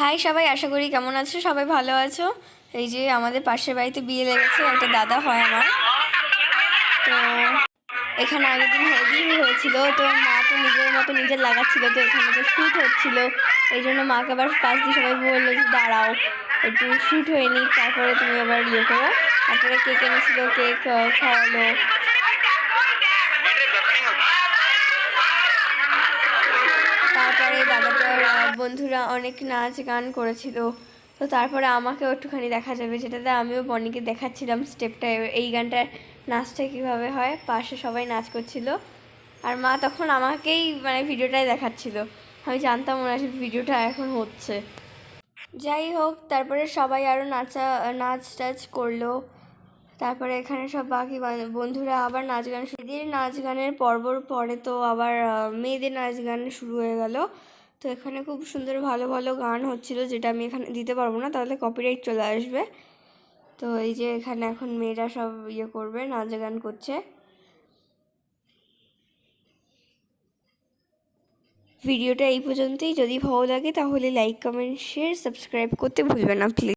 High সবাই, আশা করি কেমন আছো, সবাই ভালো আছো। এই যে আমাদের পাশের বাড়িতে বিয়ে লেগেছে, একটা দাদা হয় আমার। তো এখানে আগের দিন হেভি হয়েছিল, তো মা তো নিজের মতো নিজের লাগাচ্ছিল, তো এখানে তো শ্যুট হচ্ছিল। এই জন্য মাকে আবার পাশ দিয়ে সবাই বললো যে দাঁড়াও একটু শ্যুট হয়ে নিক, তারপরে তুমি আবার করো। তারপরে কেক এনেছিল, কেক খাওয়ালো। তারপরে দাদাটার বন্ধুরা অনেক নাচ গান করেছিল। তো তারপরে আমাকেও একটুখানি দেখা যাবে, যেটাতে আমিও বনিকে দেখাচ্ছিলাম স্টেপটা, এই গানটার নাচটা কীভাবে হয়। পাশে সবাই নাচ করছিল, আর মা তখন আমাকেই ভিডিওটাই দেখাচ্ছিল। আমি জানতাম না যে ভিডিওটা এখন হচ্ছে। যাই হোক, তারপরে সবাই আরও নাচ টাচ করলো। তারপরে এখানে সব বাকি বন্ধুরা আবার নাচ গান, এদের নাচ গানের পর্বর পরে তো আবার মেয়েদের নাচ গান শুরু হয়ে গেল। তো এখানে খুব সুন্দর ভালো ভালো গান হচ্ছিল, যেটা আমি এখানে দিতে পারবো না, তাহলে কপিরাইট চলে আসবে। তো এই যে এখানে এখন মেয়েরা সব করবে, নাচ গান করছে। ভিডিওটা এই পর্যন্তই। যদি ভালো লাগে তাহলে লাইক, কমেন্ট, শেয়ার, সাবস্ক্রাইব করতে ভুলবে না প্লিজ।